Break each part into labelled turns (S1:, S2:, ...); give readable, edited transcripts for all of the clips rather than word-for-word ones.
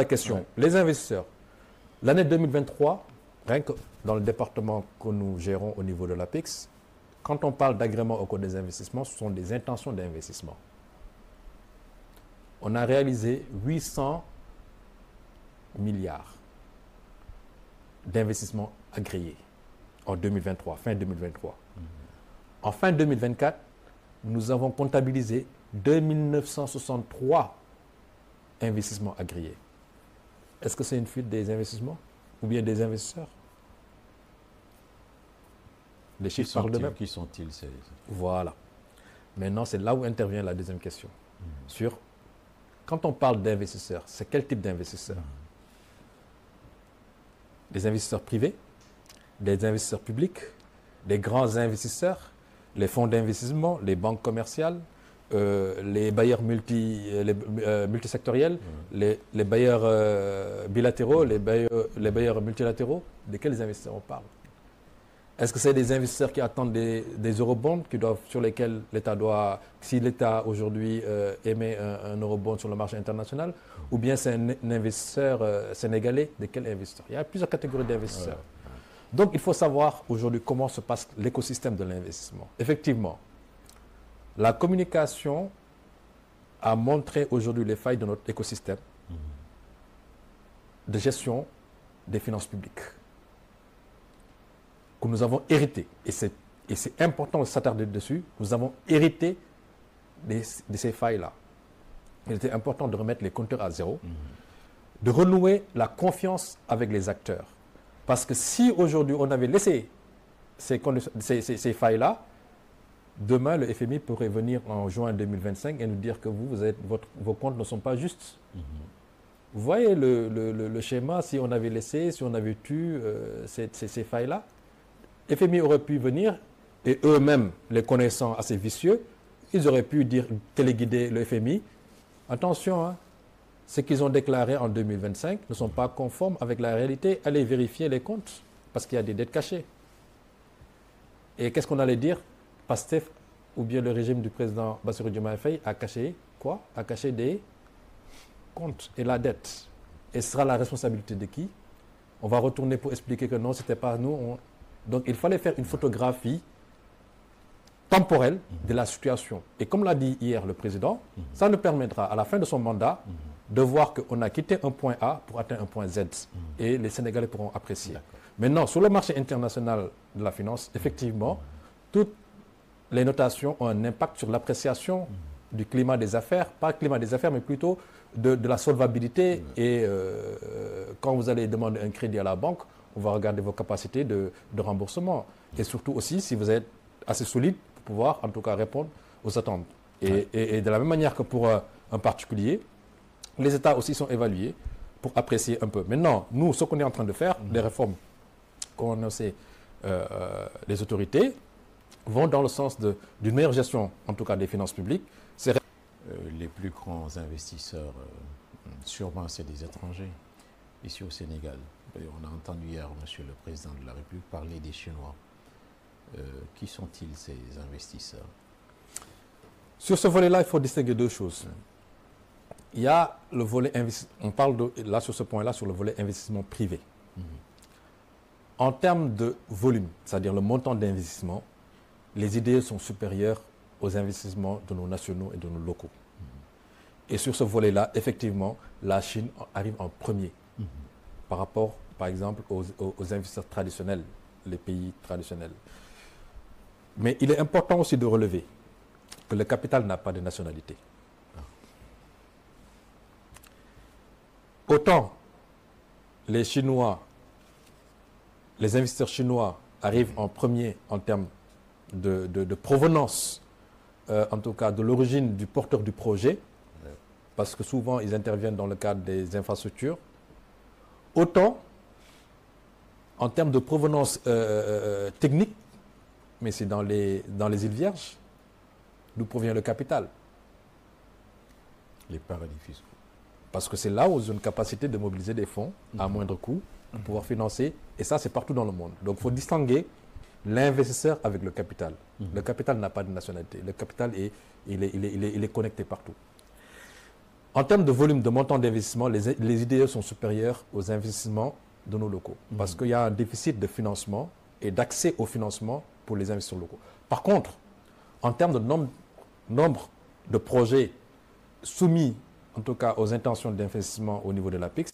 S1: La question, les investisseurs, l'année 2023, rien que dans le département que nous gérons au niveau de l'APEX, quand on parle d'agrément au code des investissements, ce sont des intentions d'investissement. On a réalisé 800 milliards d'investissements agréés en 2023, fin 2023. En fin 2024, nous avons comptabilisé 2963 investissements agréés. Est-ce que c'est une fuite des investissements ou bien des investisseurs? Les chiffres parlent d'eux-mêmes.
S2: Qui sont-ils?
S1: Voilà. Maintenant, c'est là où intervient la deuxième question. Sur, quand on parle d'investisseurs, c'est quel type d'investisseurs? Des investisseurs privés, des investisseurs publics, des grands investisseurs, les fonds d'investissement, les banques commerciales, les bailleurs multisectoriels, les bailleurs bilatéraux, les bailleurs multilatéraux. De quels investisseurs on parle? Est-ce que c'est des investisseurs qui attendent des eurobonds sur lesquels l'État doit, si l'État aujourd'hui émet un eurobond sur le marché international, ou bien c'est un investisseur sénégalais? De quel investisseur? Il y a plusieurs catégories d'investisseurs. Donc il faut savoir aujourd'hui comment se passe l'écosystème de l'investissement. Effectivement, la communication a montré aujourd'hui les failles de notre écosystème de gestion des finances publiques que nous avons hérité, et c'est important de s'attarder dessus, nous avons hérité de ces failles-là. Il était important de remettre les compteurs à zéro, de renouer la confiance avec les acteurs. Parce que si aujourd'hui on avait laissé ces failles-là, demain le FMI pourrait venir en juin 2025 et nous dire que vos comptes ne sont pas justes. Vous voyez le schéma, si on avait laissé, si on avait tué ces failles-là, FMI aurait pu venir, et eux-mêmes, les connaissant assez vicieux, ils auraient pu téléguider le FMI. Attention, hein, ce qu'ils ont déclaré en 2025 ne sont pas conformes avec la réalité. Allez vérifier les comptes, parce qu'il y a des dettes cachées. Et qu'est-ce qu'on allait dire? PASTEF, ou bien le régime du président Bassirou Diomaye Faye, a caché quoi? A caché des comptes et la dette. Et ce sera la responsabilité de qui? On va retourner pour expliquer que non, ce n'était pas nous. Donc il fallait faire une photographie temporelle de la situation. Et comme l'a dit hier le président, ça nous permettra à la fin de son mandat de voir qu'on a quitté un point A pour atteindre un point Z. Et les Sénégalais pourront apprécier. Maintenant, sur le marché international de la finance, effectivement, toutes les notations ont un impact sur l'appréciation du climat des affaires, pas le climat des affaires, mais plutôt de la solvabilité. Et quand vous allez demander un crédit à la banque, on va regarder vos capacités de remboursement. Et surtout aussi, si vous êtes assez solide pour pouvoir, en tout cas, répondre aux attentes. Et de la même manière que pour un particulier, les États aussi sont évalués pour apprécier un peu. Maintenant, nous, ce qu'on est en train de faire, les réformes qu'ont annoncées les autorités, vont dans le sens d'une meilleure gestion, en tout cas, des finances publiques.
S2: Les plus grands investisseurs, sûrement, c'est des étrangers, ici au Sénégal. On a entendu hier M. le Président de la République parler des Chinois. Qui sont-ils, ces investisseurs?
S1: Sur ce volet-là, il faut distinguer deux choses. Il y a le volet investissement, on parle là sur ce point-là, sur le volet investissement privé. En termes de volume, c'est-à-dire le montant d'investissement, les idées sont supérieures aux investissements de nos nationaux et de nos locaux. Et sur ce volet-là, effectivement, la Chine arrive en premier par rapport, par exemple, aux investisseurs traditionnels, les pays traditionnels. Mais il est important aussi de relever que le capital n'a pas de nationalité. Autant les Chinois, les investisseurs chinois arrivent en premier en termes de provenance, en tout cas de l'origine du porteur du projet, parce que souvent ils interviennent dans le cadre des infrastructures, autant en termes de provenance technique, mais c'est dans les îles Vierges, d'où provient le capital.
S2: Les paradis fiscaux.
S1: Parce que c'est là où ils ont une capacité de mobiliser des fonds à moindre coût pour pouvoir financer, et ça c'est partout dans le monde. Donc il faut distinguer l'investisseur avec le capital. Le capital n'a pas de nationalité, le capital il est connecté partout. En termes de volume, de montant d'investissement, les IDE sont supérieurs aux investissements de nos locaux. Parce qu'il y a un déficit de financement et d'accès au financement pour les investisseurs locaux. Par contre, en termes de nombre de projets soumis, en tout cas aux intentions d'investissement au niveau de l'APIX,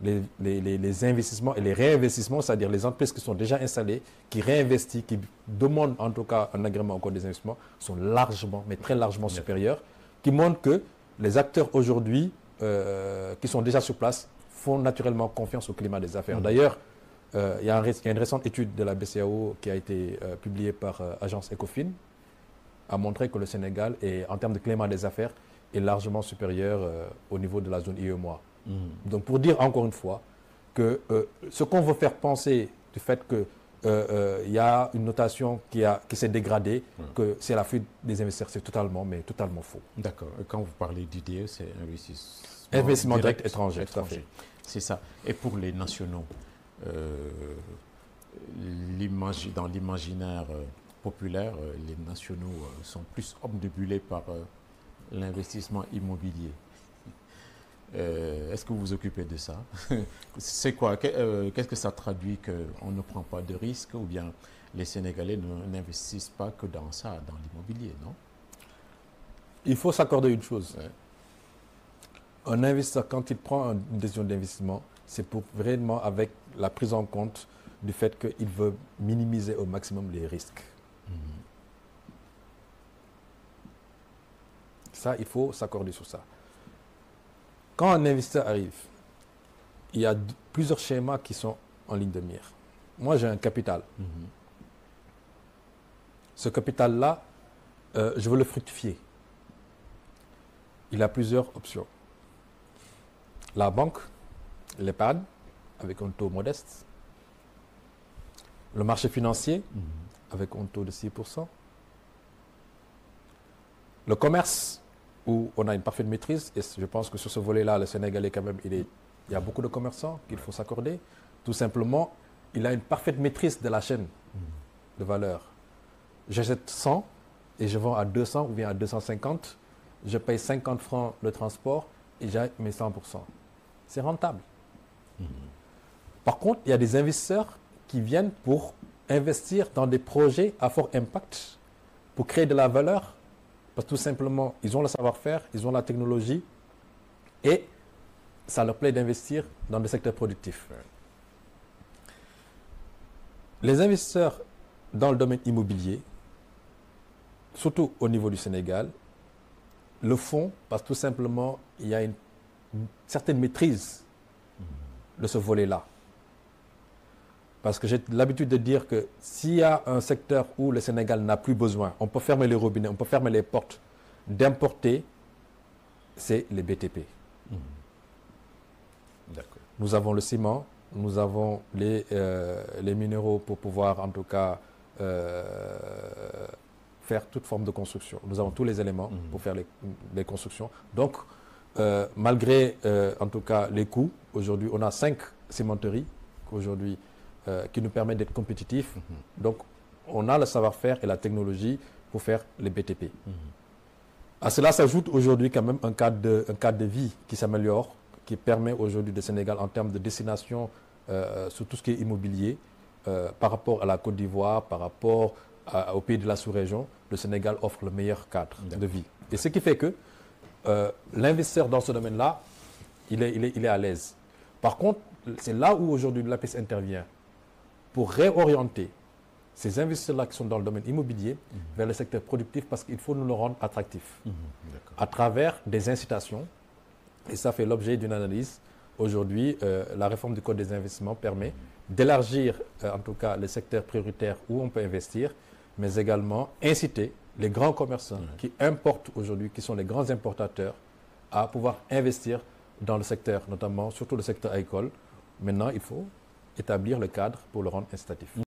S1: les investissements et les réinvestissements, c'est-à-dire les entreprises qui sont déjà installées, qui réinvestissent, qui demandent en tout cas un agrément au code des investissements, sont largement, mais très largement supérieurs, qui montrent que les acteurs aujourd'hui qui sont déjà sur place font naturellement confiance au climat des affaires. D'ailleurs, il y a une récente étude de la BCEAO qui a été publiée par Agence Ecofin, a montré que le Sénégal, en termes de climat des affaires, est largement supérieur au niveau de la zone IEMOA. Donc pour dire encore une fois que ce qu'on veut faire penser du fait qu'il y a une notation qui s'est dégradée, que c'est la fuite des investisseurs, c'est totalement faux.
S2: D'accord. Quand vous parlez d'IDE, c'est
S1: investissement direct étranger, tout à fait.
S2: C'est ça. Et pour les nationaux, dans l'imaginaire populaire, les nationaux sont plus obnubilés par l'investissement immobilier. Est-ce que vous vous occupez de ça? C'est quoi? Qu'est-ce que ça traduit, qu'on ne prend pas de risques, ou bien les Sénégalais n'investissent pas que dans ça, dans l'immobilier, non?
S1: Il faut s'accorder une chose. Un investisseur, quand il prend une décision d'investissement, c'est pour vraiment avec la prise en compte du fait qu'il veut minimiser au maximum les risques. Ça, il faut s'accorder sur ça. Quand un investisseur arrive, il y a plusieurs schémas qui sont en ligne de mire. Moi, j'ai un capital. Ce capital-là, je veux le fructifier. Il a plusieurs options. La banque, l'épargne, avec un taux modeste. Le marché financier, avec un taux de 6%. Le commerce, où on a une parfaite maîtrise, et je pense que sur ce volet-là, le Sénégalais, quand même, il y a beaucoup de commerçants qu'il faut s'accorder. Tout simplement, il a une parfaite maîtrise de la chaîne de valeur. J'achète 100 et je vends à 200 ou bien à 250. Je paye 50 francs le transport et j'ai mes 100%. C'est rentable. Par contre, il y a des investisseurs qui viennent pour investir dans des projets à fort impact, pour créer de la valeur. Parce que tout simplement, ils ont le savoir-faire, ils ont la technologie et ça leur plaît d'investir dans le secteur productif. Les investisseurs dans le domaine immobilier, surtout au niveau du Sénégal, le font parce que tout simplement, il y a une certaine maîtrise de ce volet-là. Parce que j'ai l'habitude de dire que s'il y a un secteur où le Sénégal n'a plus besoin, on peut fermer les robinets, on peut fermer les portes d'importer, c'est les BTP.
S2: D'accord.
S1: Nous avons le ciment, nous avons les minéraux pour pouvoir en tout cas faire toute forme de construction. Nous avons tous les éléments pour faire les constructions. Donc, malgré en tout cas les coûts, aujourd'hui on a 5 cimenteries aujourd'hui qui nous permettent d'être compétitifs. Donc, on a le savoir-faire et la technologie pour faire les BTP. À cela s'ajoute aujourd'hui quand même un cadre de vie qui s'améliore, qui permet aujourd'hui au Sénégal en termes de destination sur tout ce qui est immobilier, par rapport à la Côte d'Ivoire, par rapport au pays de la sous-région, le Sénégal offre le meilleur cadre de vie. Et ce qui fait que l'investisseur dans ce domaine-là, il est à l'aise. Par contre, c'est là où aujourd'hui l'APIX intervient pour réorienter ces investisseurs-là qui sont dans le domaine immobilier vers le secteur productif, parce qu'il faut nous le rendre attractif à travers des incitations. Et ça fait l'objet d'une analyse. Aujourd'hui, la réforme du Code des investissements permet d'élargir en tout cas les secteurs prioritaires où on peut investir, mais également inciter les grands commerçants qui importent aujourd'hui, qui sont les grands importateurs, à pouvoir investir dans le secteur, notamment surtout le secteur agricole. Maintenant, il faut établir le cadre pour le rendre incitatif.